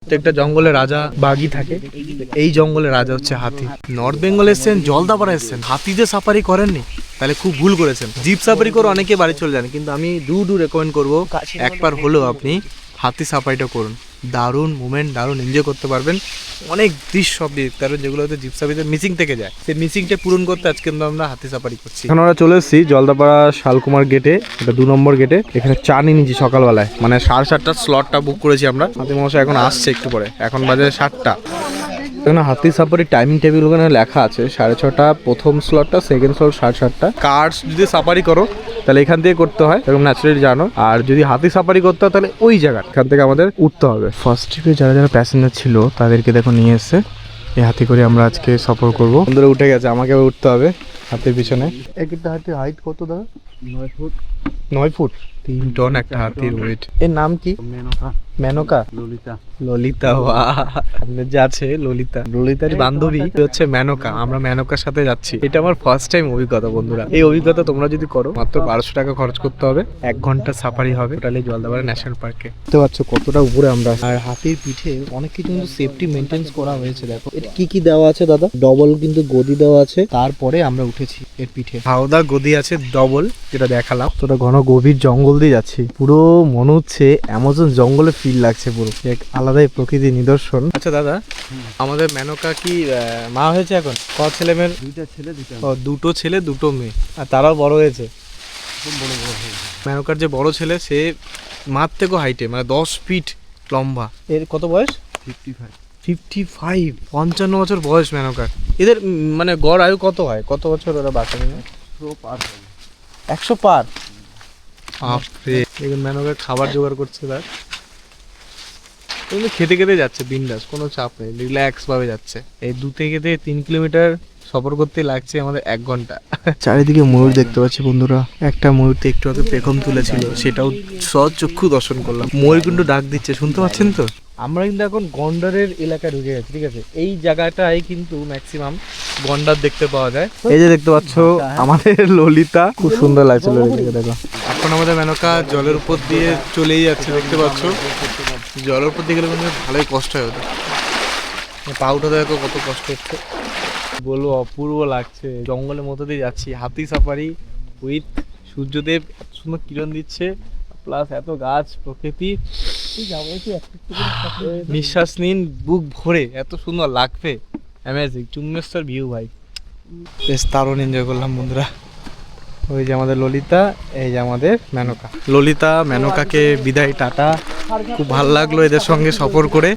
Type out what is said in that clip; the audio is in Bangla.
প্রত্যেকটা জঙ্গলে রাজা বাঘই থাকে, এই জঙ্গলে রাজা হচ্ছে হাতি। নর্থ বেঙ্গল এসছেন, জলদাপাড়া এসছেন, হাতিতে সাফারি করেননি তাহলে খুব ভুল করেছেন। জিপ সাফারি করে অনেকে বাড়ি চলে যান, কিন্তু আমি রেকমেন্ড করবো একবার হলেও আপনি হাতি সাফারিটা করুন। দারুণ মুভমেন্ট, দারুণ এনজয় করতে পারবেন। অনেক দৃশ্য সব দেখতে পারবেন যেগুলো হয়তো জিপ সাফারিতে মিসিং থেকে যায়, সেই মিসিংটা পূরণ করতে আজকে কিন্তু আমরা হাতি সাফারি করছি। এখন আমরা চলে এসেছি জলদাপাড়া শালকুমার গেটে, এটা 2 নম্বর গেটে। এখানে চা নিয়ে নিয়েছি সকালবেলায়, মানে 7:30টার স্লটটা বুক করেছি আমরা। হাতি মশাই এখন আসছে একটু পরে, এখন বাজে 7টা। এখানে হাতি সাফারি টাইমিং টেবিল ওখানে লেখা আছে 6:30 প্রথম স্লটটা, সেকেন্ড স্লট 7:30। কার্স যদি সাফারি করো তাহলে এখান থেকে করতে হয়, এরকম ন্যাচারালি জানো। আর যদি হাতি সাফারি করতে হয় তাহলে ওই জায়গা এখান থেকে আমাদের উঠতে হবে। ফার্স্ট ট্রিপে যারা যারা প্যাসেঞ্জার ছিল তাদেরকে দেখো নিয়ে এসছে। এই হাতি করে আমরা আজকে সফর করবো। বন্ধুরা উঠে গেছে, আমাকে উঠতে হবে হাতির পিছনে। একটা হাতির হাইট কত দাদা? 9 ফুট। 9 ফুট, 3 টন একটা হাতির ওয়েট। এর নাম কি? মেনকা। ললিতা। আপনার যে আছে ললিতা, ললিতার বান্ধবী হচ্ছে মেনকা। আমরা মেনকার সাথে যাচ্ছি। এটা আমার ফার্স্ট টাইম অভিজ্ঞতা বন্ধুরা। এই অভিজ্ঞতা তোমরা যদি করো মাত্র 1200 টাকা খরচ করতে হবে, 1 ঘন্টা সাফারি হবে টোটালি জলদাপাড়া ন্যাশনাল পার্কে। দেখতে পাচ্ছ কতটা উপরে আমরা। আর হাতির পিঠে অনেক কিছু কিন্তু সেফটি মেনটেন করা হয়েছে। দেখো এটা কি কি দেওয়া আছে দাদা? ডবল কিন্তু গদি দেওয়া আছে, তারপরে আমরা উঠেছি এর পিঠে। হাওদা গদি আছে ডবল, যেটা দেখালাম। তোটা ঘন গভীর জঙ্গল দিয়ে যাচ্ছি, পুরো মনে হচ্ছে অ্যামাজন জঙ্গলে ফিল লাগছে, পুরো এক আলাদাই প্রকৃতির নিদর্শন। আচ্ছা দাদা, আমাদের মেনকা কি মা হয়েছে এখন? কত ছেলে মেয়ের? 2টা ছেলে 2টা। ও 2টো ছেলে 2টো মেয়ে, আর তারাও বড় হয়েছে। খুব বড় বড় হয়েছে। মেনকার যে বড় ছেলে সে মার থেকেও হাইটে, মানে 10 ফিট লম্বা। এর কত বয়স? 55। 55, 55 বছর বয়স মেনকার। এদের মানে গড় আয়ু কত হয়? কত বছর ওরা বাঁচে? 100 পার হবে। 100 পার। বাপরে, দেখুন মেনকার খাবার জোগাড় করছে তার। খেতে খেতে যাচ্ছে বিন্দাস, কোনো চাপ নেই, রিল্যাক্স ভাবে যাচ্ছে। এই 2 থেকে 3 কিলোমিটার সফর করতে লাগছে আমাদের 1 ঘন্টা। চারিদিকে ময়ূর দেখতে পাচ্ছি বন্ধুরা। একটা ময়ূরতে একটু আগে পেখম তুলেছিল, সেটাও সচক্ষু দর্শন করলাম। ময়ূর কিন্তু ডাক দিচ্ছে, শুনতে পাচ্ছেন তো? আমরা কিন্তু এখন গন্ডারের এলাকায় ঢুকে গেছি, ঠিক আছে? এই জায়গাটায় কিন্তু ম্যাক্সিমাম গন্ডার দেখতে পাওয়া যায়। এই যে দেখতে পাচ্ছ আমাদের ললিতা, খুব সুন্দর লাগছে ললিতাকে, দেখো। এখন আমাদের মেনকা জলের উপর দিয়ে চলেই যাচ্ছে, দেখতে পাচ্ছ। জলের উপর দিয়ে গেলে কিন্তু ভালোই কষ্ট হয় ওদের, পা উঠাতে দেখো কত কষ্ট হচ্ছে। বলবো অপূর্ব লাগছে, জঙ্গলের মধ্যে দিয়ে যাচ্ছি। হাতি সাফারি উইথ সূর্যদেব, এত সুন্দর কিরণ দিচ্ছে, প্লাস এত গাছ, প্রকৃতি। নিঃশ্বাস নিন বুক ভরে, এত সুন্দর লাগবে, অ্যামেজিং। চুম্বেশ্বর ভিউ ভাই, বেশ দারুণ এনজয় করলাম বন্ধুরা। ওই যে আমাদের ললিতা, এই যে আমাদের মেনকা। ললিতা মেনকাকে বিদায়, টাটা। খুব ভালো লাগলো এদের সঙ্গে সফর করে।